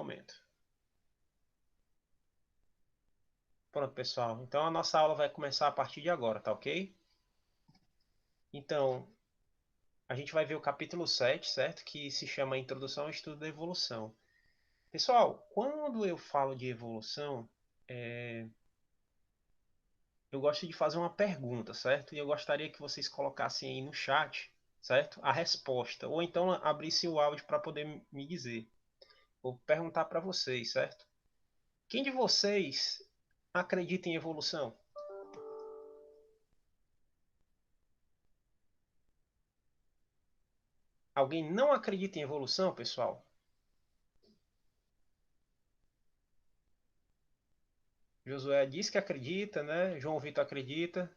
momento. Pronto, pessoal. Então a nossa aula vai começar a partir de agora, tá ok? Então, a gente vai ver o capítulo 7, certo? Que se chama Introdução ao Estudo da Evolução. Pessoal, quando eu falo de evolução, eu gosto de fazer uma pergunta, certo? E eu gostaria que vocês colocassem aí no chat, certo? A resposta. Ou então abrissem o áudio para poder me dizer. Vou perguntar para vocês, certo? Quem de vocês acredita em evolução? Alguém não acredita em evolução, pessoal? Josué diz que acredita, né? João Vitor acredita.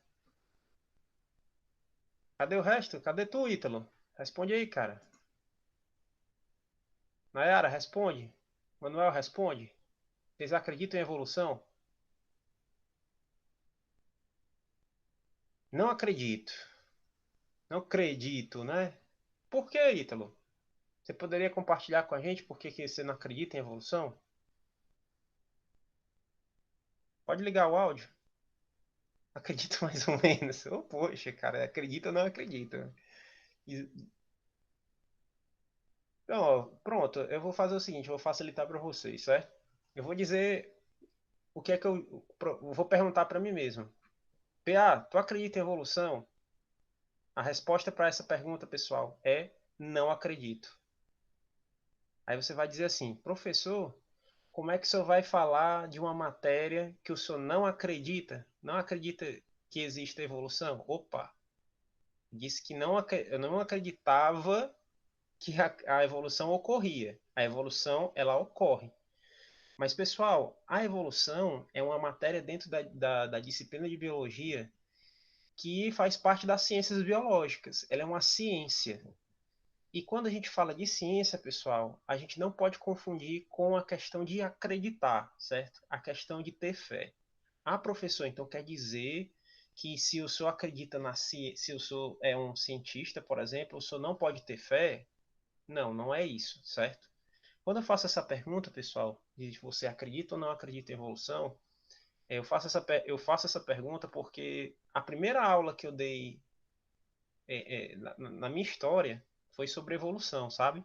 Cadê o resto? Cadê tu, Ítalo? Responde aí, cara. Nayara, responde. Manuel, responde. Vocês acreditam em evolução? Não acredito. Não acredito, né? Por que, Ítalo? Você poderia compartilhar com a gente por que que você não acredita em evolução? Pode ligar o áudio. Acredito mais ou menos. Oh, poxa, cara, acredita ou não acredita? E- Então, ó, pronto, eu vou fazer o seguinte, eu vou facilitar para vocês, certo? Eu vou dizer o que é que eu vou perguntar para mim mesmo. PA, tu acredita em evolução? A resposta para essa pergunta, pessoal, é não acredito. Aí você vai dizer assim, professor, como é que o senhor vai falar de uma matéria que o senhor não acredita? Não acredita que existe evolução? Opa, disse que eu não acreditava que a evolução ocorria. A evolução, ela ocorre. Mas, pessoal, a evolução é uma matéria dentro da disciplina de biologia que faz parte das ciências biológicas. Ela é uma ciência. E quando a gente fala de ciência, pessoal, a gente não pode confundir com a questão de acreditar, certo? A questão de ter fé. Ah, professor, então quer dizer que se o senhor acredita na ciência, se o senhor é um cientista, por exemplo, o senhor não pode ter fé? Não, não é isso, certo? Quando eu faço essa pergunta, pessoal, de você acredita ou não acredita em evolução, eu faço essa pergunta porque a primeira aula que eu dei na minha história foi sobre evolução, sabe?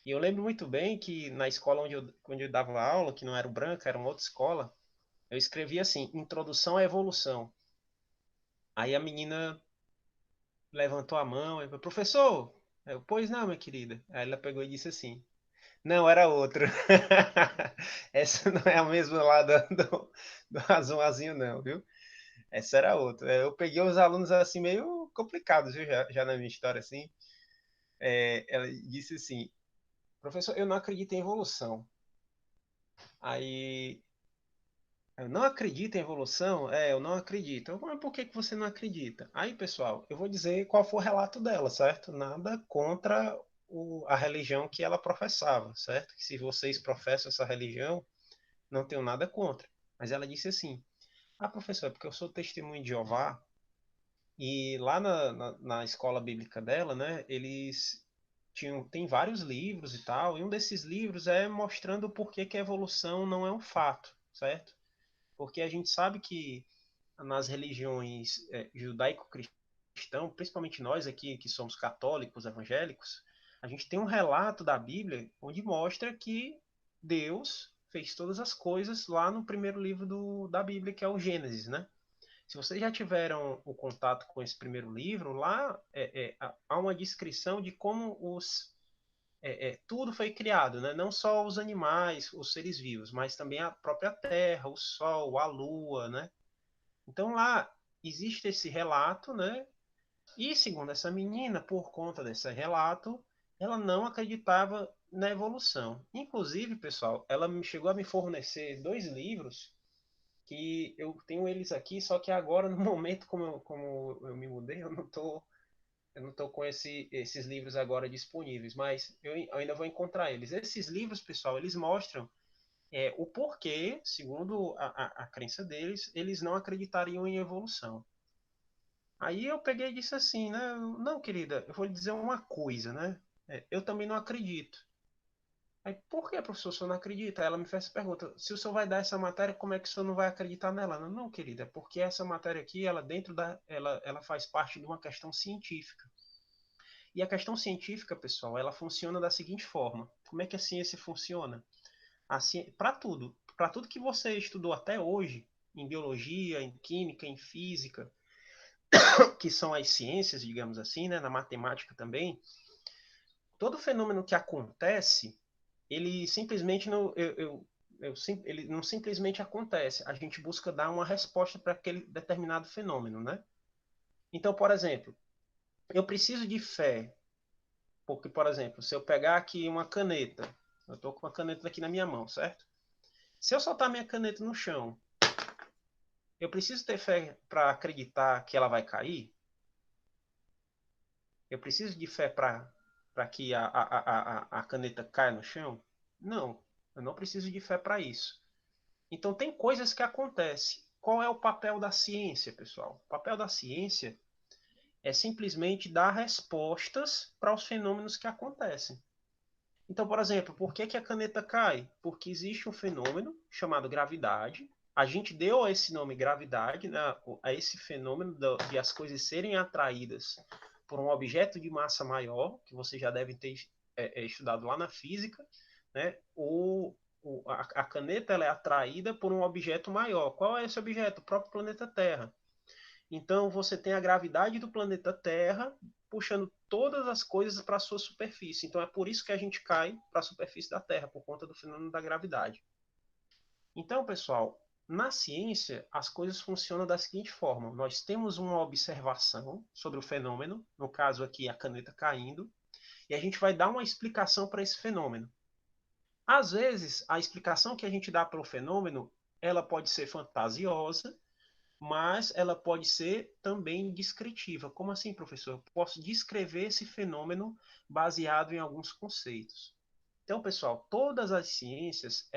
E eu lembro muito bem que na escola onde eu dava aula, que não era o Branca, era uma outra escola, eu escrevi assim, Introdução à Evolução. Aí a menina levantou a mão e falou, professor, eu, pois não, minha querida. Aí ela pegou e disse assim, não, era outra. Essa não é a mesma lá do azulzinho, não, viu? Essa era outra. Eu peguei os alunos assim meio complicados, viu? Já na minha história assim. Ela disse assim, professor, eu não acredito em evolução. Aí, eu não acredito em evolução? É, eu não acredito. Mas por que que você não acredita? Aí, pessoal, eu vou dizer qual foi o relato dela, certo? Nada contra a religião que ela professava, certo? Que se vocês professam essa religião, não tenho nada contra. Mas ela disse assim, ah, professor, é porque eu sou testemunho de Jeová e lá na escola bíblica dela, né, eles tem vários livros e tal, e um desses livros é mostrando por que que a evolução não é um fato, certo? Porque a gente sabe que nas religiões judaico-cristão, principalmente nós aqui que somos católicos, evangélicos, a gente tem um relato da Bíblia onde mostra que Deus fez todas as coisas lá no primeiro livro da Bíblia, que é o Gênesis, né? Se vocês já tiveram o contato com esse primeiro livro, lá há uma descrição de como tudo foi criado, né? Não só os animais, os seres vivos, mas também a própria Terra, o Sol, a Lua, né? Então lá existe esse relato, né? E segundo essa menina, por conta desse relato, ela não acreditava na evolução. Inclusive, pessoal, ela chegou a me fornecer dois livros que eu tenho eles aqui, só que agora, no momento como eu me mudei, eu não tô com esses livros agora disponíveis, mas eu ainda vou encontrar eles. Esses livros, pessoal, eles mostram o porquê, segundo a crença deles, eles não acreditariam em evolução. Aí eu peguei e disse assim, né? Não, querida, eu vou lhe dizer uma coisa, né? Eu também não acredito. Aí, por que, professor, o senhor não acredita? Aí ela me fez essa pergunta, se o senhor vai dar essa matéria, como é que o senhor não vai acreditar nela? Não, não, querida, é porque essa matéria aqui, ela faz parte de uma questão científica. E a questão científica, pessoal, ela funciona da seguinte forma. Como é que a ciência funciona? Para tudo que você estudou até hoje, em biologia, em química, em física, que são as ciências, digamos assim, né, na matemática também, todo fenômeno que acontece, ele simplesmente não, ele não simplesmente acontece. A gente busca dar uma resposta para aquele determinado fenômeno, né? Então, por exemplo, eu preciso de fé, porque, por exemplo, se eu pegar aqui uma caneta, eu estou com a caneta aqui na minha mão, certo? Se eu soltar minha caneta no chão, eu preciso ter fé para acreditar que ela vai cair? Eu preciso de fé para que a caneta caia no chão? Não, eu não preciso de fé para isso. Então, tem coisas que acontecem. Qual é o papel da ciência, pessoal? O papel da ciência é simplesmente dar respostas para os fenômenos que acontecem. Então, por exemplo, por que, que a caneta cai? Porque existe um fenômeno chamado gravidade. A gente deu esse nome gravidade, né, a esse fenômeno de as coisas serem atraídas por um objeto de massa maior, que você já deve ter estudado lá na física, né? A caneta ela é atraída por um objeto maior. Qual é esse objeto? O próprio planeta Terra. Então você tem a gravidade do planeta Terra puxando todas as coisas para a sua superfície. Então é por isso que a gente cai para a superfície da Terra, por conta do fenômeno da gravidade. Então, pessoal, na ciência, as coisas funcionam da seguinte forma: nós temos uma observação sobre o fenômeno, no caso aqui a caneta caindo, e a gente vai dar uma explicação para esse fenômeno. Às vezes, a explicação que a gente dá para o fenômeno, ela pode ser fantasiosa, mas ela pode ser também descritiva. Como assim, professor? Eu posso descrever esse fenômeno baseado em alguns conceitos. Então, pessoal, todas as ciências,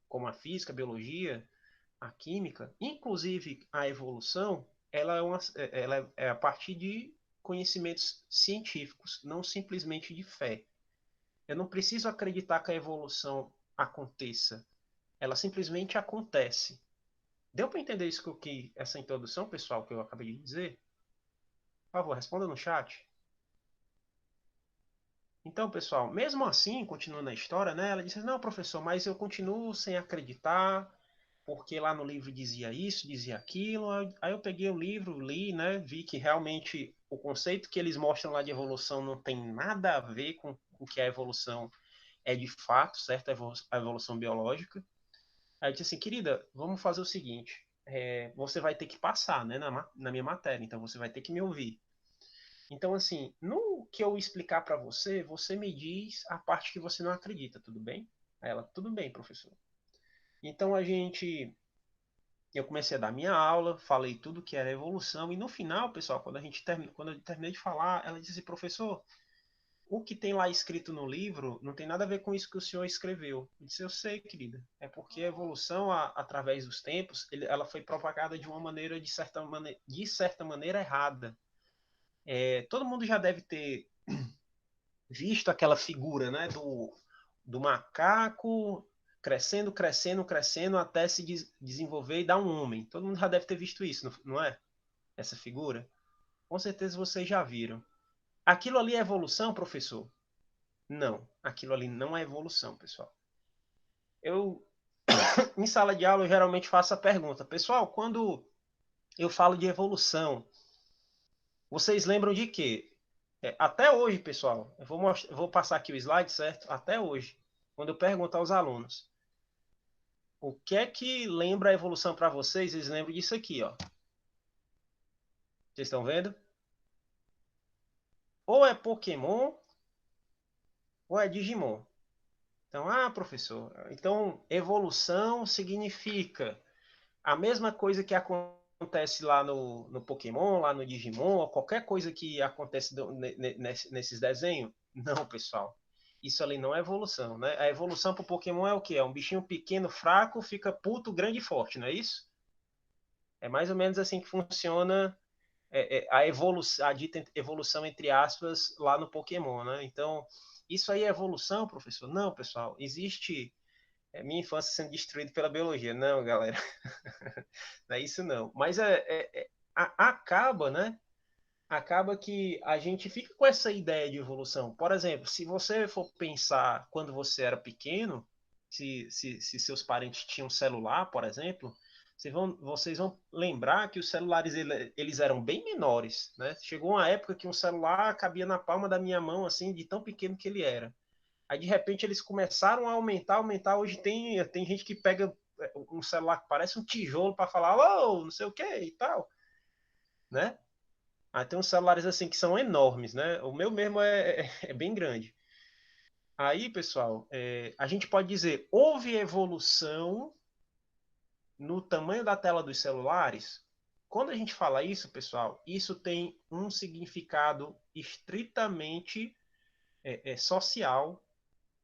como a física, a biologia, a química, inclusive a evolução, ela é a partir de conhecimentos científicos, não simplesmente de fé. Eu não preciso acreditar que a evolução aconteça, ela simplesmente acontece. Deu para entender isso essa introdução, pessoal, que eu acabei de dizer? Por favor, responda no chat. Então, pessoal, mesmo assim, continuando a história, né, ela disse: Não, professor, mas eu continuo sem acreditar, porque lá no livro dizia isso, dizia aquilo. Aí eu peguei o livro, li, né, vi que realmente o conceito que eles mostram lá de evolução não tem nada a ver com o que a evolução é de fato, certo? A evolução biológica. Aí eu disse assim, querida, vamos fazer o seguinte: você vai ter que passar, né, na minha matéria, então você vai ter que me ouvir. Então, assim, no que eu explicar para você, você me diz a parte que você não acredita, tudo bem? Aí ela, tudo bem, professor. Então eu comecei a dar minha aula, falei tudo que era evolução, e no final, pessoal, quando eu terminei de falar, ela disse, professor, o que tem lá escrito no livro não tem nada a ver com isso que o senhor escreveu. Eu disse, eu sei, querida. É porque a evolução, através dos tempos, ela foi propagada de uma maneira, de certa maneira errada. Todo mundo já deve ter visto aquela figura, né, do macaco crescendo, crescendo, crescendo até se desenvolver e dar um homem. Todo mundo já deve ter visto isso, não é? Essa figura. Com certeza vocês já viram. Aquilo ali é evolução, professor? Não, aquilo ali não é evolução, pessoal. Eu, em sala de aula, eu geralmente faço a pergunta, pessoal, quando eu falo de evolução, vocês lembram de quê? Até hoje, pessoal, eu vou passar aqui o slide, certo? Até hoje, quando eu pergunto aos alunos, o que é que lembra a evolução para vocês? Eles lembram disso aqui, ó. Vocês estão vendo? Ou é Pokémon, ou é Digimon. Então, professor, então evolução significa a mesma coisa que acontece lá no Pokémon, lá no Digimon, ou qualquer coisa que acontece nesses desenhos? Não, pessoal. Isso ali não é evolução, né? A evolução para o Pokémon é o quê? É um bichinho pequeno, fraco, fica puto, grande e forte, não é isso? É mais ou menos assim que funciona a dita evolução, entre aspas, lá no Pokémon, né? Então, isso aí é evolução, professor? Não, pessoal, existe minha infância sendo destruída pela biologia. Não, galera, não é isso não. Mas acaba, né? Acaba que a gente fica com essa ideia de evolução. Por exemplo, se você for pensar quando você era pequeno, se seus parentes tinham celular, por exemplo, vocês vão lembrar que os celulares eles eram bem menores, né? Chegou uma época que um celular cabia na palma da minha mão, assim, de tão pequeno que ele era. Aí, de repente, eles começaram a aumentar, aumentar. Hoje tem gente que pega um celular que parece um tijolo para falar, alô, não sei o que e tal, né? Aí tem uns celulares assim que são enormes, né? O meu mesmo é bem grande. Aí, pessoal, a gente pode dizer, houve evolução no tamanho da tela dos celulares? Quando a gente fala isso, pessoal, isso tem um significado estritamente social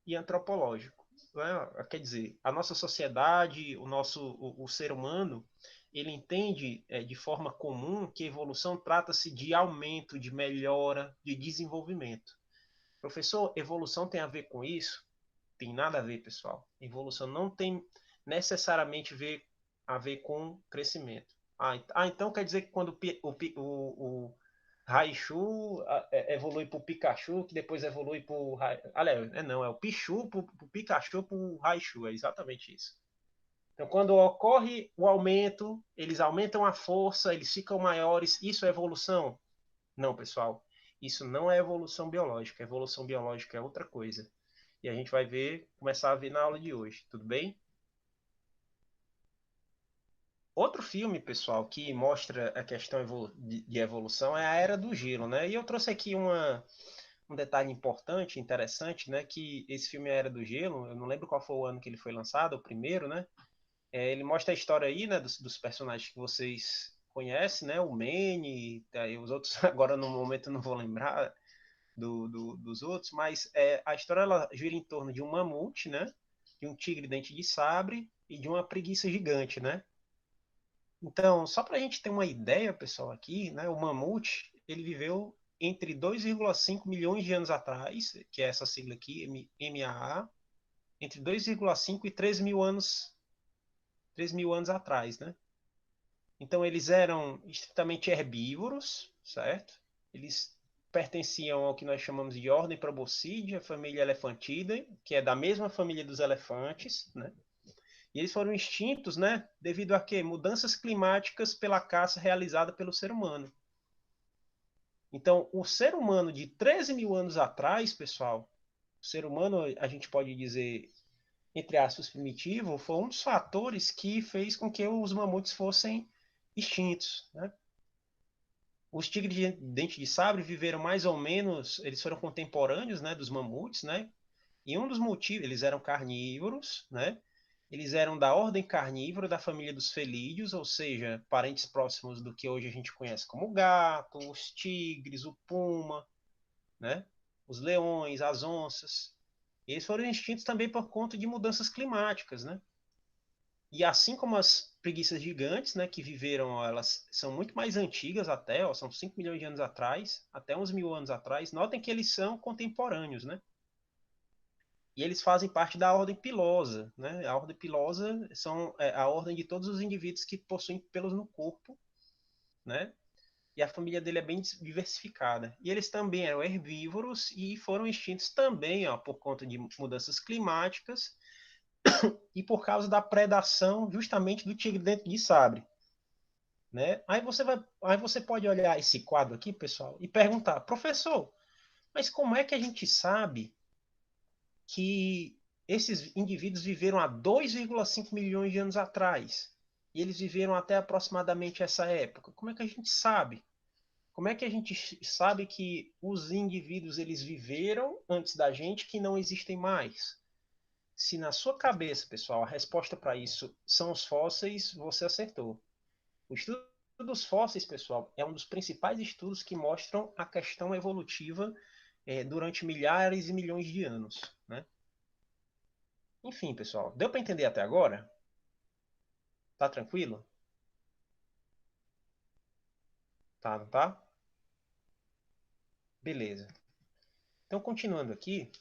e antropológico. Né? Quer dizer, a nossa sociedade, o ser humano, ele entende de forma comum que evolução trata-se de aumento, de melhora, de desenvolvimento. Professor, evolução tem a ver com isso? Tem nada a ver, pessoal. Evolução não tem necessariamente a ver com crescimento. Então quer dizer que quando o Raichu evolui para o Pikachu, que depois evolui para o. Aliás, não, é o Pichu para o Pikachu para o Raichu, é exatamente isso. Então, quando ocorre o aumento, eles aumentam a força, eles ficam maiores, isso é evolução? Não, pessoal. Isso não é evolução biológica. Evolução biológica é outra coisa. E a gente vai começar a ver na aula de hoje, tudo bem? Outro filme, pessoal, que mostra a questão de evolução é a Era do Gelo, né? E eu trouxe aqui um detalhe importante, interessante, né? Que esse filme A Era do Gelo, eu não lembro qual foi o ano que ele foi lançado, o primeiro, né? Ele mostra a história aí, né, dos personagens que vocês conhecem, né? O Manny, e os outros agora no momento eu não vou lembrar dos outros, mas a história ela gira em torno de um mamute, né? De um tigre dente de sabre e de uma preguiça gigante, né? Então, só para a gente ter uma ideia, pessoal, aqui, né? O mamute, ele viveu entre 2,5 milhões de anos atrás, que é essa sigla aqui, MAA, entre 2,5 e 3 mil anos atrás, né? Então, eles eram estritamente herbívoros, certo? Eles pertenciam ao que nós chamamos de ordem Proboscidea, família Elefantidae, que é da mesma família dos elefantes, né? E eles foram extintos, né? Devido a quê? Mudanças climáticas pela caça realizada pelo ser humano. Então, o ser humano de 13 mil anos atrás, pessoal, o ser humano, a gente pode dizer, entre aspas, primitivo, foi um dos fatores que fez com que os mamutes fossem extintos, né? Os tigres de dente de sabre viveram mais ou menos, eles foram contemporâneos, né, dos mamutes, né? E um dos motivos, eles eram carnívoros, né? Eles eram da ordem carnívora da família dos felídeos, ou seja, parentes próximos do que hoje a gente conhece como o gato, os tigres, o puma, né? Os leões, as onças. E eles foram extintos também por conta de mudanças climáticas, né? E assim como as preguiças gigantes, né, que viveram, elas são muito mais antigas até, ó, são 5 milhões de anos atrás, até uns 1.000 anos atrás, notem que eles são contemporâneos, né? E eles fazem parte da ordem pilosa, né? A ordem pilosa são a ordem de todos os indivíduos que possuem pelos no corpo, né? E a família dele é bem diversificada. E eles também eram herbívoros e foram extintos também, ó, por conta de mudanças climáticas e por causa da predação justamente do tigre dente de sabre, né? Aí você pode olhar esse quadro aqui, pessoal, e perguntar, professor, mas como é que a gente sabe que esses indivíduos viveram há 2,5 milhões de anos atrás e eles viveram até aproximadamente essa época? Como é que a gente sabe? Como é que a gente sabe que os indivíduos eles viveram antes da gente que não existem mais? Se na sua cabeça, pessoal, a resposta para isso são os fósseis, você acertou. O estudo dos fósseis, pessoal, é um dos principais estudos que mostram a questão evolutiva durante milhares e milhões de anos, né? Enfim, pessoal, deu para entender até agora? Tá tranquilo? Tá, não tá? Beleza. Então, continuando aqui,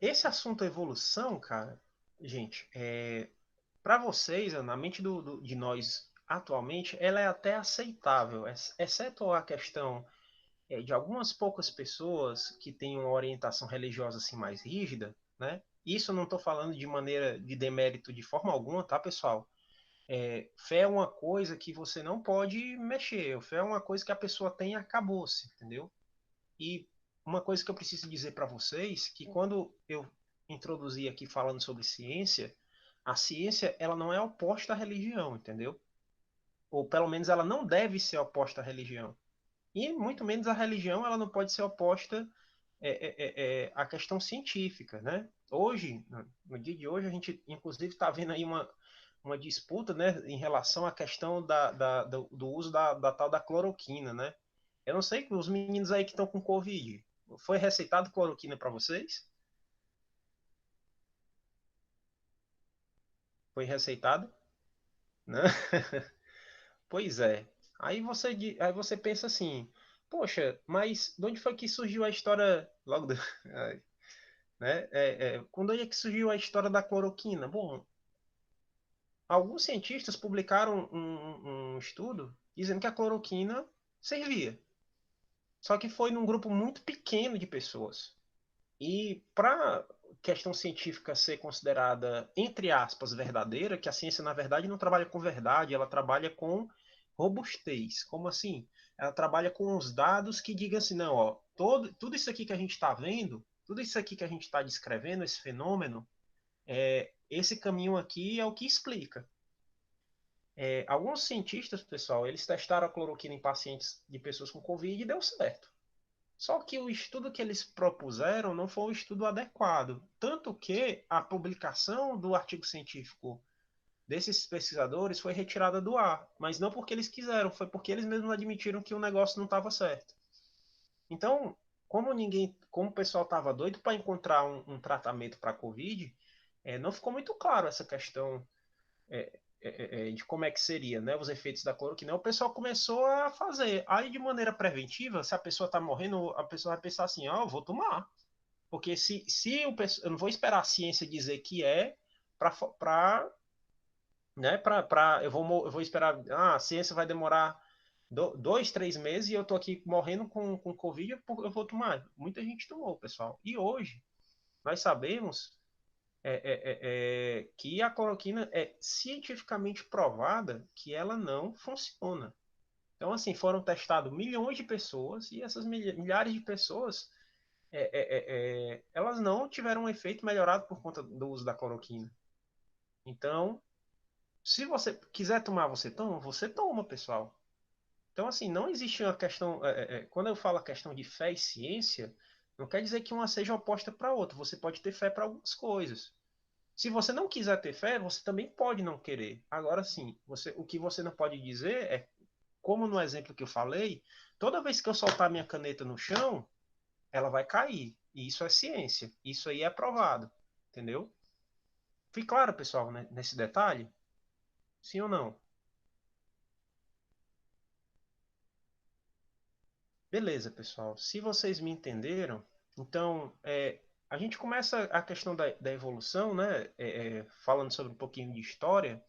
Esse assunto evolução, cara, gente, para vocês, na mente de nós atualmente, ela é até aceitável, exceto a questão de algumas poucas pessoas que têm uma orientação religiosa assim mais rígida, né? Isso eu não estou falando de maneira de demérito de forma alguma, tá, pessoal? Fé é uma coisa que você não pode mexer. Fé é uma coisa que a pessoa tem e acabou-se, entendeu? E uma coisa que eu preciso dizer para vocês, que quando eu introduzi aqui falando sobre ciência, a ciência ela não é oposta à religião, entendeu? Ou pelo menos ela não deve ser oposta à religião. E muito menos a religião ela não pode ser oposta à questão científica, né? Hoje, no dia de hoje, a gente inclusive está vendo aí uma disputa, né, em relação à questão do uso da tal da cloroquina, né? Eu não sei, os meninos aí que estão com Covid, foi receitado cloroquina para vocês? Foi receitado? Né? Pois é. Aí você pensa assim, poxa, mas de onde foi que surgiu a história logo do, né? Quando é que surgiu a história da cloroquina? Bom, alguns cientistas publicaram um estudo dizendo que a cloroquina servia, só que foi num grupo muito pequeno de pessoas. E para questão científica ser considerada, entre aspas, verdadeira, que a ciência, na verdade, não trabalha com verdade, ela trabalha com robustez. Como assim? Ela trabalha com os dados que digam assim, não, ó, tudo isso aqui que a gente está vendo, tudo isso aqui que a gente está descrevendo, esse fenômeno, esse caminho aqui é o que explica. Alguns cientistas, pessoal, eles testaram a cloroquina em pacientes de pessoas com Covid e deu certo. Só que o estudo que eles propuseram não foi um estudo adequado. Tanto que a publicação do artigo científico desses pesquisadores foi retirada do ar. Mas não porque eles quiseram, foi porque eles mesmos admitiram que o negócio não estava certo. Então, como o pessoal estava doido para encontrar um tratamento para a Covid, não ficou muito claro essa questão de como é que seria, né, os efeitos da cloroquina. O pessoal começou a fazer. Aí, de maneira preventiva, se a pessoa está morrendo, a pessoa vai pensar assim, ah, eu vou tomar. Porque se eu não vou esperar a ciência dizer que para, né, eu vou esperar, a ciência vai demorar 2, 3 meses e eu tô aqui morrendo com Covid, eu vou tomar. Muita gente tomou, pessoal. E hoje, nós sabemos que a cloroquina é cientificamente provada que ela não funciona. Então, assim, foram testados milhões de pessoas e essas milhares de pessoas, elas não tiveram um efeito melhorado por conta do uso da cloroquina. Então, se você quiser tomar, você toma, pessoal. Então, assim, não existe uma questão. Quando eu falo a questão de fé e ciência, não quer dizer que uma seja oposta para a outra. Você pode ter fé para algumas coisas. Se você não quiser ter fé, você também pode não querer. Agora sim, o que você não pode dizer é, como no exemplo que eu falei, toda vez que eu soltar minha caneta no chão, ela vai cair. E isso é ciência. Isso aí é provado. Entendeu? Fique claro, pessoal, né, nesse detalhe? Sim ou não? Beleza, pessoal. Se vocês me entenderam, então a gente começa a questão da evolução, né? Falando sobre um pouquinho de história.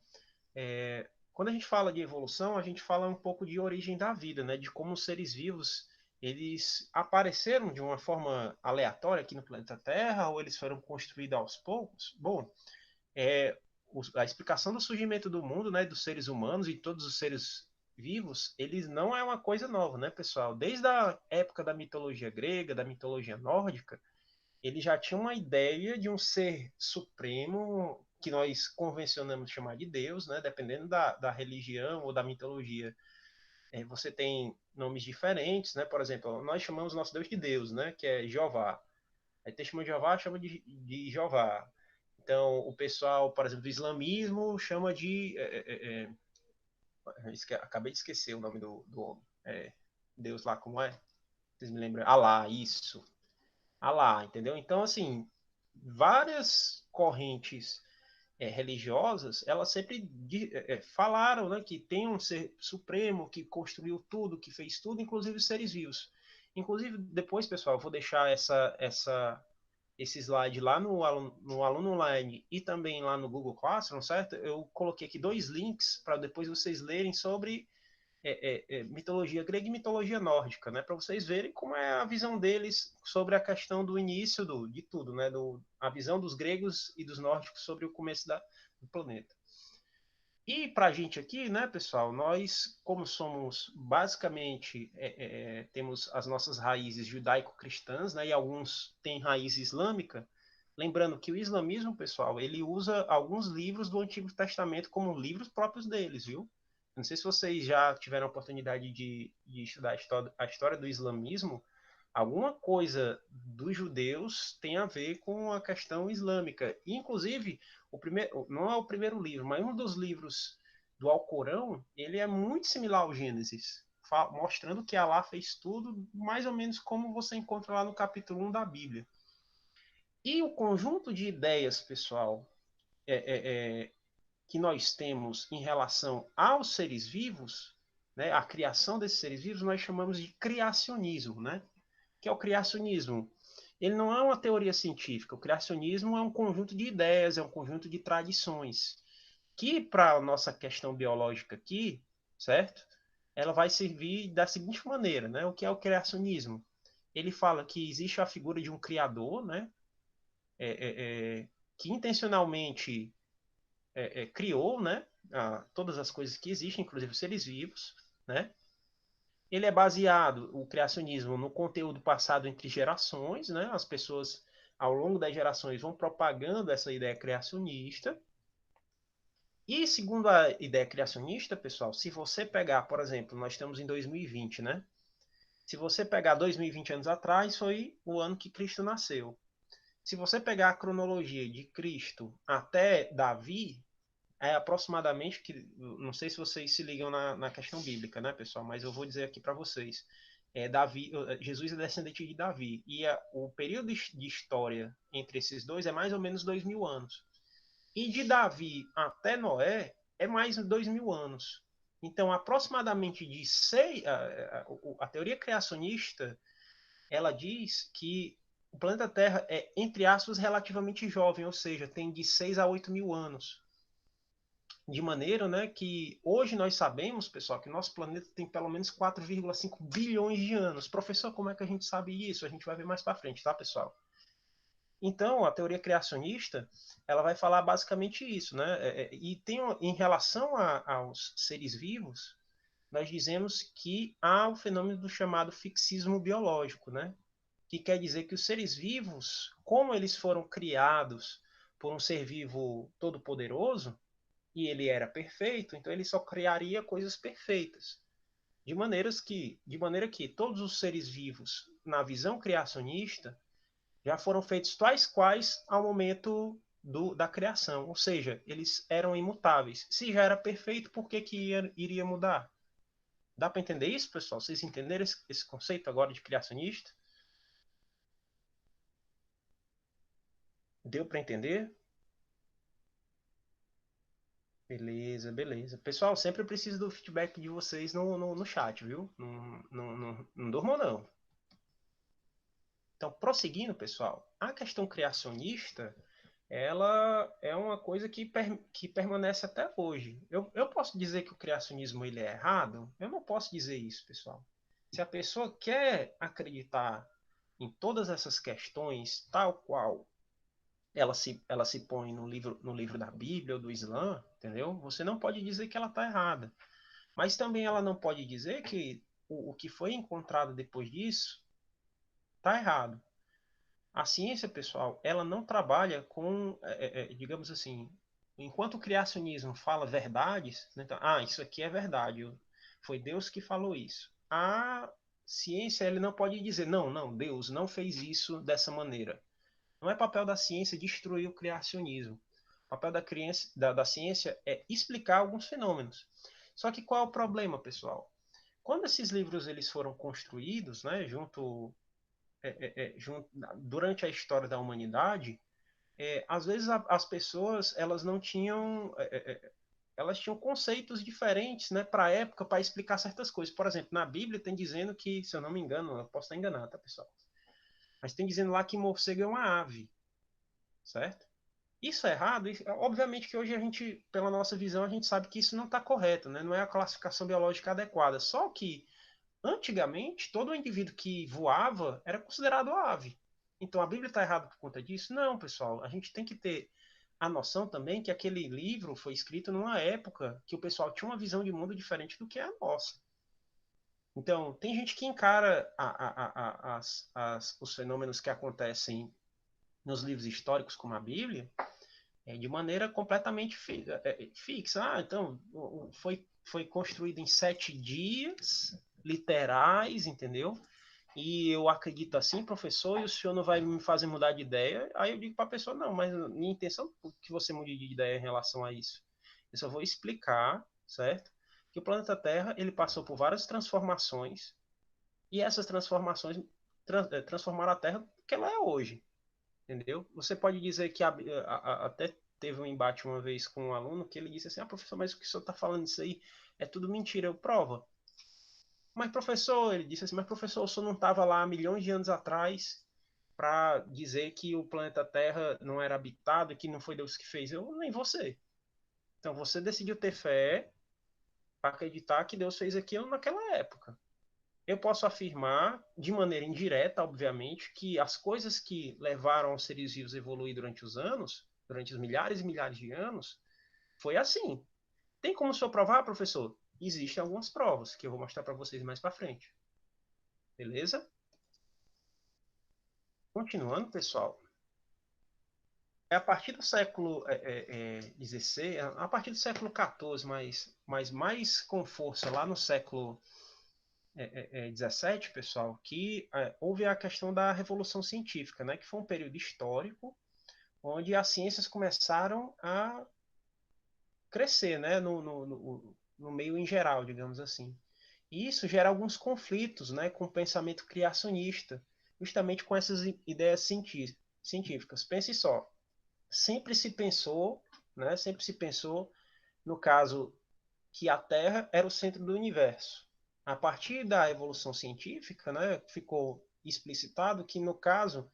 Quando a gente fala de evolução, a gente fala um pouco de origem da vida, né? De como os seres vivos eles apareceram de uma forma aleatória aqui no planeta Terra ou eles foram construídos aos poucos. Bom, a explicação do surgimento do mundo, né, dos seres humanos e todos os seres vivos, eles não é uma coisa nova, né, pessoal? Desde a época da mitologia grega, da mitologia nórdica, ele já tinha uma ideia de um ser supremo que nós convencionamos chamar de Deus, né? Dependendo da religião ou da mitologia, você tem nomes diferentes, né? Por exemplo, nós chamamos nosso Deus de Deus, né? Que é Jeová. Aí testemunho de Jeová chama de Jeová. Então, o pessoal, por exemplo, do islamismo chama de. Acabei de esquecer o nome do homem. Deus lá, como é? Vocês me lembram? Alá, isso. Alá, entendeu? Então, assim, várias correntes religiosas, elas sempre falaram, né, que tem um ser supremo que construiu tudo, que fez tudo, inclusive os seres vivos. Inclusive, depois, pessoal, eu vou deixar esse slide lá no Aluno Online e também lá no Google Classroom, certo? Eu coloquei aqui 2 links para depois vocês lerem sobre mitologia grega e mitologia nórdica, né? Para vocês verem como é a visão deles sobre a questão do início de tudo, né? A visão dos gregos e dos nórdicos sobre o começo do planeta. E para a gente aqui, né, pessoal, nós, como somos basicamente, temos as nossas raízes judaico-cristãs, né, e alguns têm raiz islâmica, lembrando que o islamismo, pessoal, ele usa alguns livros do Antigo Testamento como livros próprios deles, viu? Não sei se vocês já tiveram a oportunidade de estudar a história do islamismo, alguma coisa dos judeus tem a ver com a questão islâmica. Inclusive, não é o primeiro livro, mas um dos livros do Alcorão, ele é muito similar ao Gênesis, mostrando que Allah fez tudo mais ou menos como você encontra lá no capítulo 1 da Bíblia. E o conjunto de ideias, pessoal, que nós temos em relação aos seres vivos, né, a criação desses seres vivos, nós chamamos de criacionismo, né? Que é o criacionismo. Ele não é uma teoria científica. O criacionismo é um conjunto de ideias, é um conjunto de tradições que, para a nossa questão biológica aqui, certo? Ela vai servir da seguinte maneira, né? O que é o criacionismo? Ele fala que existe a figura de um criador, né? Que intencionalmente criou, né? Todas as coisas que existem, inclusive os seres vivos, né? Ele é baseado, o criacionismo, no conteúdo passado entre gerações, né? As pessoas, ao longo das gerações, vão propagando essa ideia criacionista. E segundo a ideia criacionista, pessoal, se você pegar, por exemplo, nós estamos em 2020, né? Se você pegar 2020 anos atrás, foi o ano que Cristo nasceu. Se você pegar a cronologia de Cristo até Davi, é aproximadamente, não sei se vocês se ligam na questão bíblica, né, pessoal? Mas eu vou dizer aqui para vocês. Jesus é descendente de Davi. E o período de história entre esses dois é mais ou menos 2000 anos. E de Davi até Noé é mais de 2000 anos. Então, aproximadamente de a teoria criacionista, ela diz que o planeta Terra é, entre aspas, relativamente jovem, ou seja, tem de 6 a 8 mil anos. De maneira, né, que hoje nós sabemos, pessoal, que nosso planeta tem pelo menos 4,5 bilhões de anos. Professor, como é que a gente sabe isso? A gente vai ver mais para frente, tá, pessoal? Então, a teoria criacionista, ela vai falar basicamente isso, né? E tem, em relação aos seres vivos, nós dizemos que há o fenômeno do chamado fixismo biológico, né? Que quer dizer que os seres vivos, como eles foram criados por um ser vivo todo-poderoso, e ele era perfeito, então ele só criaria coisas perfeitas. De maneira que todos os seres vivos, na visão criacionista, já foram feitos tais quais ao momento da criação, ou seja, eles eram imutáveis. Se já era perfeito, por que iria mudar? Dá para entender isso, pessoal? Vocês entenderam esse conceito agora de criacionista? Deu para entender? Beleza, beleza. Pessoal, sempre preciso do feedback de vocês no chat, viu? Não durmam, não. Então, prosseguindo, pessoal, a questão criacionista, ela é uma coisa que permanece até hoje. Eu posso dizer que o criacionismo ele é errado? Eu não posso dizer isso, pessoal. Se a pessoa quer acreditar em todas essas questões, tal qual ela se põe no livro da Bíblia ou do Islã, entendeu? Você não pode dizer que ela está errada. Mas também ela não pode dizer que o que foi encontrado depois disso está errado. A ciência, pessoal, ela não trabalha com, digamos assim, enquanto o criacionismo fala verdades, né, então, isso aqui é verdade, foi Deus que falou isso. A ciência, ele não pode dizer, não, não, Deus não fez isso dessa maneira. Não é papel da ciência destruir o criacionismo. O papel da ciência é explicar alguns fenômenos. Só que qual é o problema, pessoal? Quando esses livros eles foram construídos, né, durante a história da humanidade, às vezes as pessoas elas não tinham, elas tinham conceitos diferentes, né, para a época para explicar certas coisas. Por exemplo, na Bíblia tem dizendo que, se eu não me engano, eu posso estar enganado, tá, pessoal? Mas tem dizendo lá que morcego é uma ave, certo? Isso é errado? Obviamente que hoje a gente, pela nossa visão, a gente sabe que isso não está correto, né? Não é a classificação biológica adequada. Só que, antigamente, todo indivíduo que voava era considerado ave. Então a Bíblia está errada por conta disso? Não, pessoal. A gente tem que ter a noção também que aquele livro foi escrito numa época que o pessoal tinha uma visão de mundo diferente do que é a nossa. Então, tem gente que encara os fenômenos que acontecem nos livros históricos, como a Bíblia, de maneira completamente fixa. Ah, então, foi construído em 7 dias literais, entendeu? E eu acredito assim, professor, e o senhor não vai me fazer mudar de ideia. Aí eu digo para a pessoa, não, mas minha intenção é que você mude de ideia em relação a isso. Eu só vou explicar, certo? Que o planeta Terra, ele passou por várias transformações, e essas transformações transformaram a Terra que ela é hoje, entendeu? Você pode dizer que até teve um embate uma vez com um aluno que ele disse assim, ah, professor, mas o que o senhor está falando isso aí é tudo mentira, eu prova. Mas professor, ele disse assim, mas professor, o senhor não estava lá há milhões de anos atrás para dizer que o planeta Terra não era habitado e que não foi Deus que fez? Eu nem você. Então você decidiu ter fé para acreditar que Deus fez aquilo naquela época. Eu posso afirmar, de maneira indireta, obviamente, que as coisas que levaram os seres vivos a evoluir durante os anos, durante os milhares e milhares de anos, foi assim. Tem como o senhor provar, professor? Existem algumas provas que eu vou mostrar para vocês mais para frente. Beleza? Continuando, pessoal. É a partir do século XVI, a partir do século XIV, mas mais com força lá no século XVII, pessoal, que houve a questão da Revolução Científica, né, que foi um período histórico onde as ciências começaram a crescer, né, no meio em geral, digamos assim. E isso gera alguns conflitos, né, com o pensamento criacionista, justamente com essas ideias científicas. Pense só, sempre se pensou, né, sempre se pensou, no caso, que a Terra era o centro do universo. A partir da evolução científica, né, ficou explicitado que, no caso,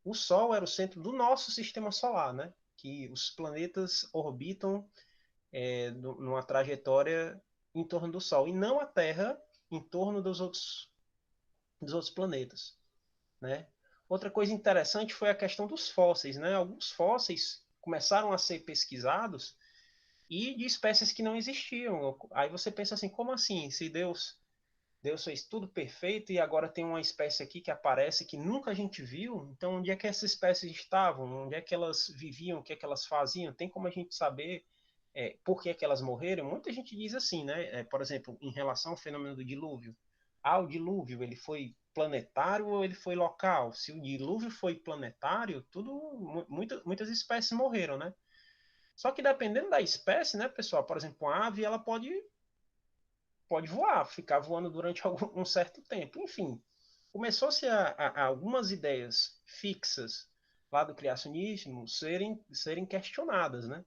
o Sol era o centro do nosso sistema solar, né, que os planetas orbitam numa trajetória em torno do Sol, e não a Terra em torno dos outros planetas, né? Outra coisa interessante foi a questão dos fósseis, né? Alguns fósseis começaram a ser pesquisados e de espécies que não existiam. Aí você pensa assim, como assim? Se Deus fez tudo perfeito e agora tem uma espécie aqui que aparece que nunca a gente viu, então onde é que essas espécies estavam? Onde é que elas viviam? O que é que elas faziam? Tem como a gente saber por que é que elas morreram? Muita gente diz assim, né? Por exemplo, em relação ao fenômeno do dilúvio. Ah, o dilúvio, ele foi planetário ou ele foi local? Se o dilúvio foi planetário, muitas espécies morreram, né? Só que dependendo da espécie, né, pessoal? Por exemplo, a ave, ela pode voar, ficar voando durante um certo tempo. Enfim, começou-se a algumas ideias fixas lá do criacionismo serem questionadas, né?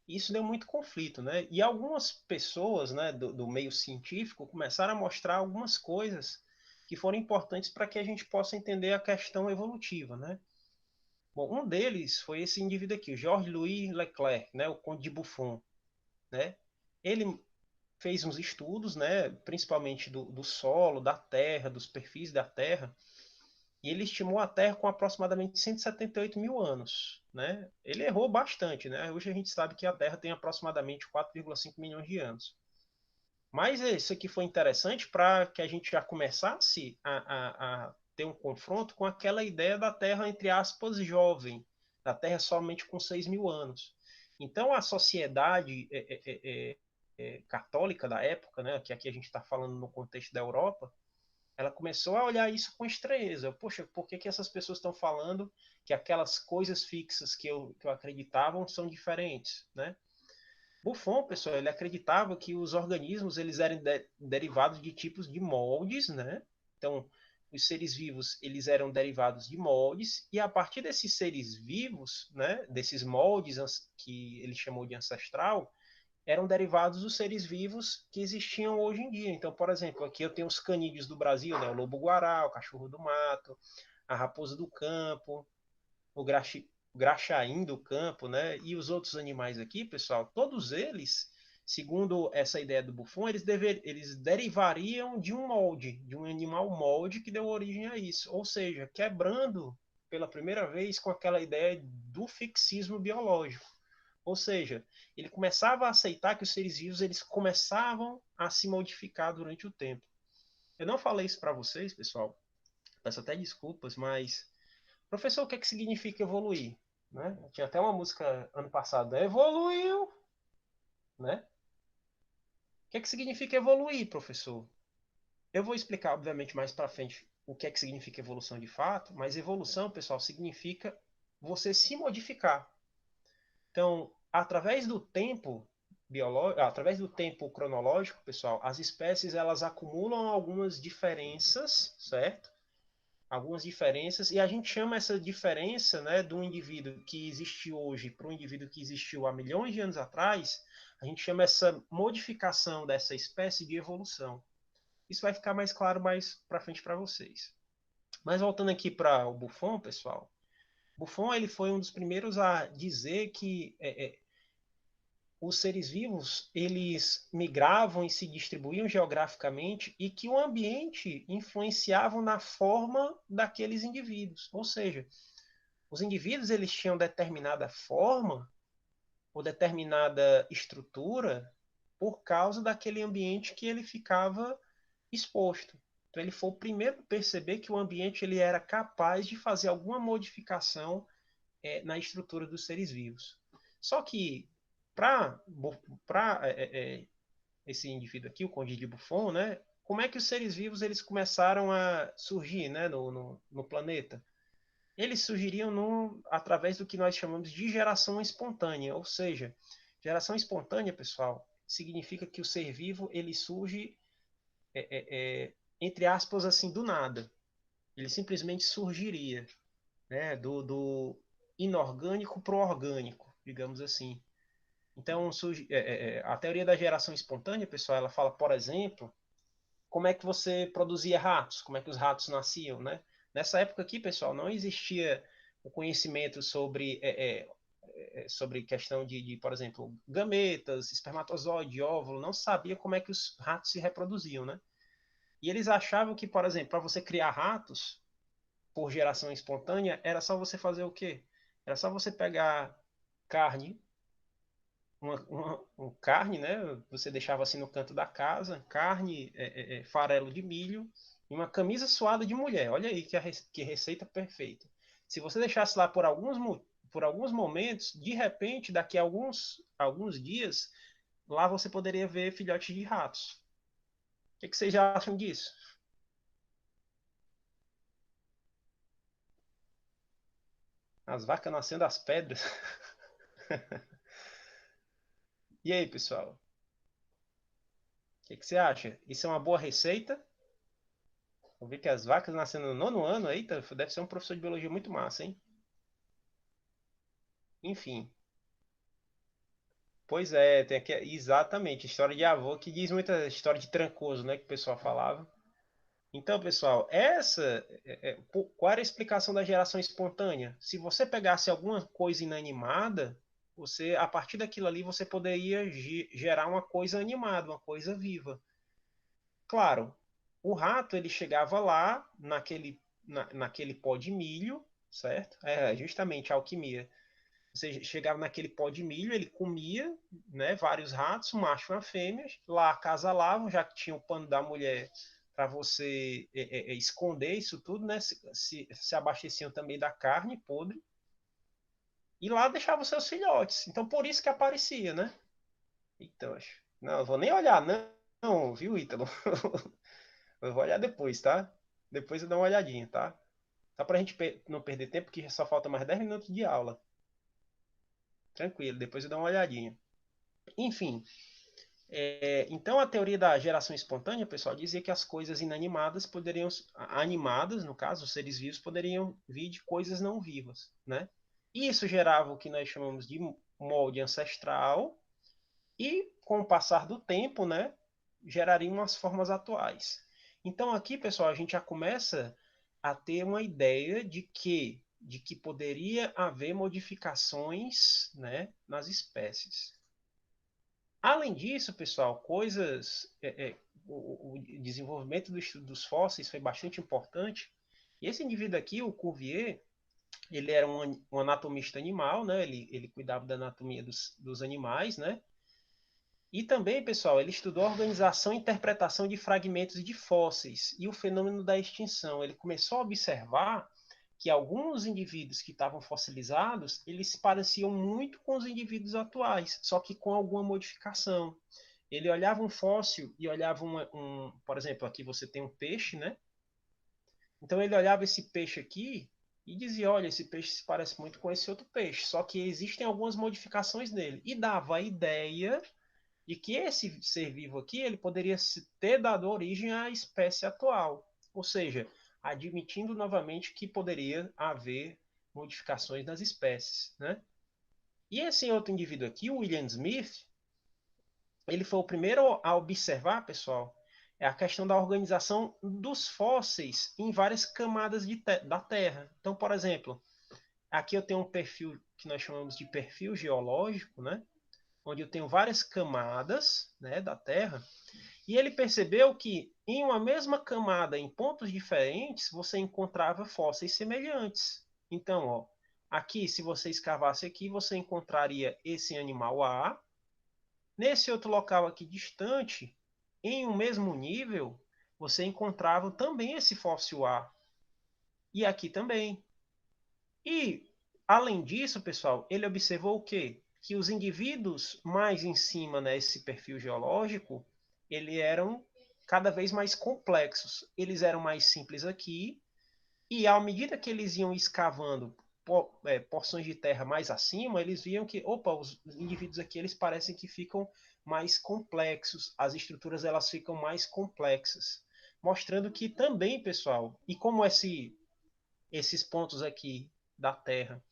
Isso deu muito conflito, né? E algumas pessoas, né, do meio científico começaram a mostrar algumas coisas que foram importantes para que a gente possa entender a questão evolutiva, né? Bom, um deles foi esse indivíduo aqui, Georges-Louis Leclerc, né, o Conde de Buffon, né? Ele fez uns estudos, né, principalmente do solo, da Terra, dos perfis da Terra, e ele estimou a Terra com aproximadamente 178 mil anos. Né? Ele errou bastante. Né? Hoje a gente sabe que a Terra tem aproximadamente 4,5 milhões de anos. Mas isso aqui foi interessante para que a gente já começasse a ter um confronto com aquela ideia da Terra, entre aspas, jovem, da Terra somente com 6 mil anos. Então, a sociedade católica da época, né, que aqui a gente está falando no contexto da Europa, ela começou a olhar isso com estranheza. Poxa, por que, que essas pessoas estão falando que aquelas coisas fixas que eu acreditavam são diferentes, né? Buffon, pessoal, ele acreditava que os organismos eles eram derivados de tipos de moldes, né? Então, os seres vivos eles eram derivados de moldes e a partir desses seres vivos, né? Desses moldes que ele chamou de ancestral, eram derivados dos seres vivos que existiam hoje em dia. Então, por exemplo, aqui eu tenho os canídeos do Brasil, né? O lobo-guará, o cachorro do mato, a raposa do campo, o graxaim do campo, né? E os outros animais aqui, pessoal, todos eles, segundo essa ideia do Buffon, eles derivariam de um molde, de um animal molde que deu origem a isso. Ou seja, quebrando pela primeira vez com aquela ideia do fixismo biológico. Ou seja, ele começava a aceitar que os seres vivos eles começavam a se modificar durante o tempo. Eu não falei isso para vocês, pessoal. Peço até desculpas, mas professor, o que é que significa evoluir? Né? Tinha até uma música ano passado, né? Evoluiu, né? O que é que significa evoluir, professor? Eu vou explicar, obviamente, mais para frente o que é que significa evolução de fato, mas evolução, pessoal, significa você se modificar. Então, através do tempo biológico, através do tempo cronológico, pessoal, as espécies elas acumulam algumas diferenças, certo? Algumas diferenças, e a gente chama essa diferença, né, do indivíduo que existe hoje para o indivíduo que existiu há milhões de anos atrás, a gente chama essa modificação dessa espécie de evolução. Isso vai ficar mais claro mais para frente para vocês. Mas voltando aqui para o Buffon, pessoal, Buffon ele foi um dos primeiros a dizer que os seres vivos eles migravam e se distribuíam geograficamente e que o ambiente influenciava na forma daqueles indivíduos. Ou seja, os indivíduos eles tinham determinada forma ou determinada estrutura por causa daquele ambiente que ele ficava exposto. Então ele foi o primeiro a perceber que o ambiente ele era capaz de fazer alguma modificação na estrutura dos seres vivos. Só que para esse indivíduo aqui, o Conde de Buffon, né, como é que os seres vivos eles começaram a surgir, né, no planeta? Eles surgiriam através do que nós chamamos de geração espontânea, ou seja, geração espontânea, pessoal, significa que o ser vivo ele surge entre aspas assim do nada. Ele simplesmente surgiria, né, do inorgânico para o orgânico, digamos assim. Então, a teoria da geração espontânea, pessoal, ela fala, por exemplo, como é que você produzia ratos, como é que os ratos nasciam, né? Nessa época aqui, pessoal, não existia o conhecimento sobre questão por exemplo, gametas, espermatozoide, óvulo, não sabia como é que os ratos se reproduziam, né? E eles achavam que, por exemplo, para você criar ratos por geração espontânea, era só você fazer o quê? Era só você pegar carne, uma carne, né? Você deixava assim no canto da casa, carne, farelo de milho e uma camisa suada de mulher. Olha aí que receita perfeita. Se você deixasse lá por alguns momentos, de repente, daqui a alguns dias, lá você poderia ver filhotes de ratos. O que vocês já acham disso? As vacas nascendo das pedras. E aí, pessoal? O que você acha? Isso é uma boa receita? Vou ver que as vacas nascendo no nono ano, eita, deve ser um professor de biologia muito massa, hein? Enfim, pois é, tem aqui, exatamente, história de avô que diz muita história de trancoso, né, que o pessoal falava. Então, pessoal, qual era a explicação da geração espontânea? Se você pegasse alguma coisa inanimada, a partir daquilo ali, você poderia gerar uma coisa animada, uma coisa viva. Claro, o rato ele chegava lá naquele pó de milho, certo? É justamente a alquimia. Você chegava naquele pó de milho, ele comia, né, vários ratos, um macho e uma fêmea, lá acasalava, já que tinha o pano da mulher para você esconder isso tudo, né? Se abasteciam também da carne podre e lá deixavam seus filhotes. Então por isso que aparecia, né? Então, não, eu vou nem olhar, não, não, viu, Ítalo? Eu vou olhar depois, tá? Depois eu dou uma olhadinha, tá? Só pra gente não perder tempo, porque só falta mais 10 minutos de aula. Tranquilo, depois eu dou uma olhadinha. Enfim, então a teoria da geração espontânea, pessoal, dizia que as coisas inanimadas poderiam, animadas, no caso, os seres vivos, poderiam vir de coisas não vivas, né? E isso gerava o que nós chamamos de molde ancestral, e com o passar do tempo, né, gerariam as formas atuais. Então aqui, pessoal, a gente já começa a ter uma ideia de que poderia haver modificações, né, nas espécies. Além disso, pessoal, o desenvolvimento do estudo dos fósseis foi bastante importante. E esse indivíduo aqui, o Cuvier, ele era um anatomista animal, né? Ele cuidava da anatomia dos animais, né? E também, pessoal, ele estudou a organização e interpretação de fragmentos de fósseis e o fenômeno da extinção. Ele começou a observar que alguns indivíduos que estavam fossilizados, eles se pareciam muito com os indivíduos atuais, só que com alguma modificação. Ele olhava um fóssil e olhava por exemplo, aqui você tem um peixe, né? Então ele olhava esse peixe aqui e dizia, olha, esse peixe se parece muito com esse outro peixe, só que existem algumas modificações nele. E dava a ideia de que esse ser vivo aqui ele poderia ter dado origem à espécie atual, ou seja, admitindo novamente que poderia haver modificações nas espécies, né? E esse outro indivíduo aqui, o William Smith, ele foi o primeiro a observar, pessoal, é a questão da organização dos fósseis em várias camadas da Terra. Então, por exemplo, aqui eu tenho um perfil que nós chamamos de perfil geológico, né? Onde eu tenho várias camadas, né, da Terra, e ele percebeu que em uma mesma camada, em pontos diferentes, você encontrava fósseis semelhantes. Então, ó, aqui, se você escavasse aqui, você encontraria esse animal A. Nesse outro local aqui distante, em um mesmo nível, você encontrava também esse fóssil A. E aqui também. E, além disso, pessoal, ele observou o quê? Que os indivíduos mais em cima nesse perfil geológico, eles eram cada vez mais complexos. Eles eram mais simples aqui, e à medida que eles iam escavando porções de terra mais acima, eles viam que, opa, os indivíduos aqui eles parecem que ficam mais complexos, as estruturas elas ficam mais complexas, mostrando que também, pessoal, e como esses pontos aqui da Terra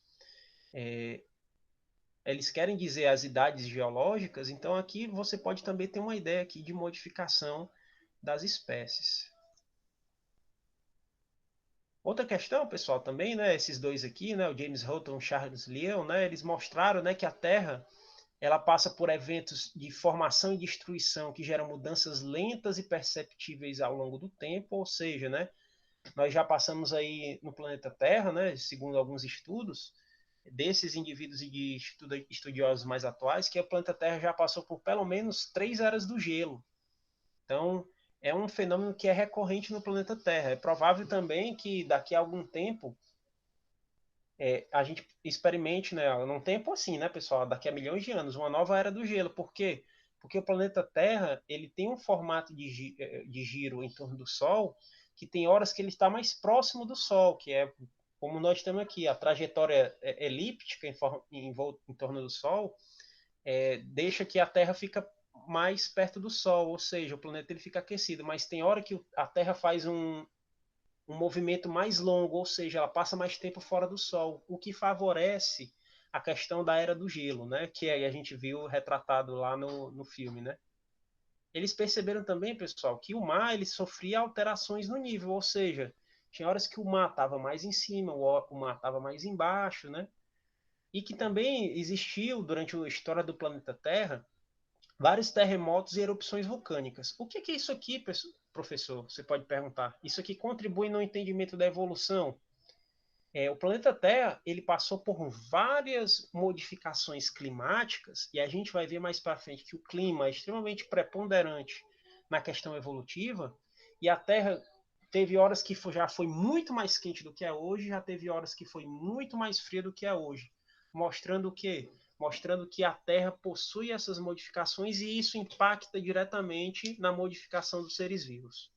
eles querem dizer as idades geológicas, então aqui você pode também ter uma ideia aqui de modificação das espécies. Outra questão, pessoal, também, né, esses dois aqui, né, o James Houghton e o Charles Lyell, né, eles mostraram, né, que a Terra ela passa por eventos de formação e destruição que geram mudanças lentas e perceptíveis ao longo do tempo, ou seja, né, nós já passamos aí no planeta Terra, né, segundo alguns estudos, desses indivíduos e de estudiosos mais atuais, que o planeta Terra já passou por pelo menos 3 eras do gelo. Então, é um fenômeno que é recorrente no planeta Terra. É provável também que daqui a algum tempo a gente experimente, né, num tempo assim, né, pessoal, daqui a milhões de anos, uma nova era do gelo. Por quê? Porque o planeta Terra ele tem um formato de giro em torno do Sol que tem horas que ele está mais próximo do Sol, que é como nós temos aqui, a trajetória elíptica em torno do Sol deixa que a Terra fica mais perto do Sol, ou seja, o planeta ele fica aquecido, mas tem hora que a Terra faz um movimento mais longo, ou seja, ela passa mais tempo fora do Sol, o que favorece a questão da era do gelo, né? Que aí a gente viu retratado lá no filme, né? Eles perceberam também, pessoal, que o mar ele sofria alterações no nível, ou seja, tinha horas que o mar estava mais em cima, o mar estava mais embaixo, né? E que também existiu durante a história do planeta Terra vários terremotos e erupções vulcânicas. O que é isso aqui, professor? Você pode perguntar. Isso aqui contribui no entendimento da evolução? O planeta Terra ele passou por várias modificações climáticas e a gente vai ver mais para frente que o clima é extremamente preponderante na questão evolutiva e a Terra teve horas que já foi muito mais quente do que é hoje, já teve horas que foi muito mais fria do que é hoje, mostrando o quê? Mostrando que a Terra possui essas modificações e isso impacta diretamente na modificação dos seres vivos.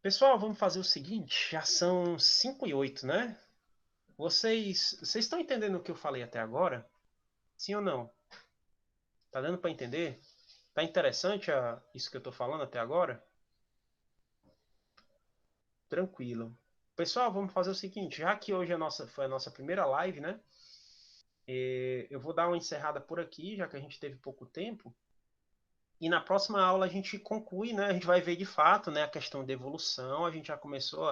Pessoal, vamos fazer o seguinte, já são 5:08, né? Vocês estão entendendo o que eu falei até agora? Sim ou não? Tá dando para entender? Tá interessante isso que eu tô falando até agora? Tranquilo. Pessoal, vamos fazer o seguinte, já que hoje foi a nossa primeira live, né? Eu vou dar uma encerrada por aqui, já que a gente teve pouco tempo. E na próxima aula a gente conclui, né? A gente vai ver de fato, né, a questão da evolução. A gente já começou,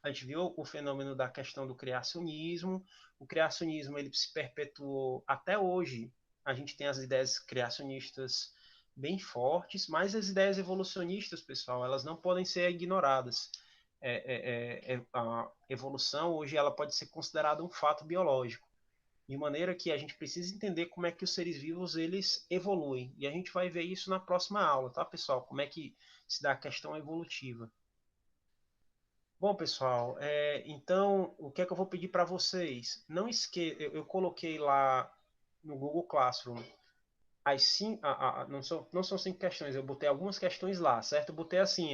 a gente viu o fenômeno da questão do criacionismo. O criacionismo ele se perpetuou até hoje. A gente tem as ideias criacionistas bem fortes, mas as ideias evolucionistas, pessoal, elas não podem ser ignoradas. A evolução hoje ela pode ser considerada um fato biológico de maneira que a gente precisa entender como é que os seres vivos eles evoluem. E a gente vai ver isso na próxima aula, tá, pessoal? Como é que se dá a questão evolutiva. Bom, pessoal, então o que é que eu vou pedir para vocês? Não esqueça, eu coloquei lá no Google Classroom as cinco, não são cinco questões, eu botei algumas questões lá, certo? Eu botei assim,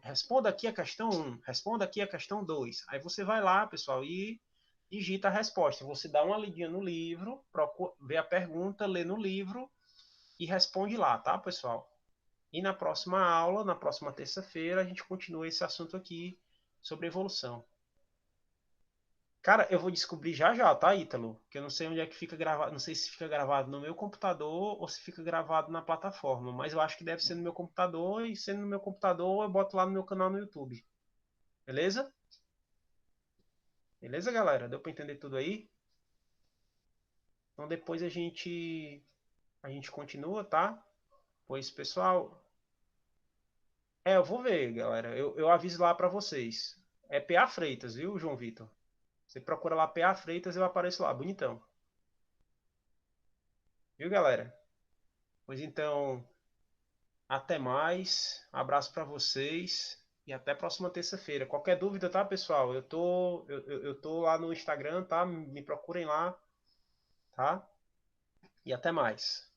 responda aqui a questão um, responda aqui a questão 2. Aí você vai lá, pessoal, e digita a resposta. Você dá uma lidinha no livro, procura, vê a pergunta, lê no livro e responde lá, tá, pessoal? E na próxima aula, na próxima terça-feira, a gente continua esse assunto aqui sobre evolução. Cara, eu vou descobrir já já, tá, Ítalo? Que eu não sei onde é que fica gravado, não sei se fica gravado no meu computador ou se fica gravado na plataforma, mas eu acho que deve ser no meu computador e sendo no meu computador eu boto lá no meu canal no YouTube. Beleza? Beleza, galera? Deu para entender tudo aí? Então depois a gente continua, tá? Pois, pessoal, eu vou ver, galera. Eu aviso lá para vocês. É PA Freitas, viu, João Vitor? Você procura lá PA Freitas, eu apareço lá, bonitão. Viu, galera? Pois então, até mais. Abraço para vocês e até a próxima terça-feira. Qualquer dúvida, tá, pessoal? Eu tô lá no Instagram, tá? Me procurem lá, tá? E até mais.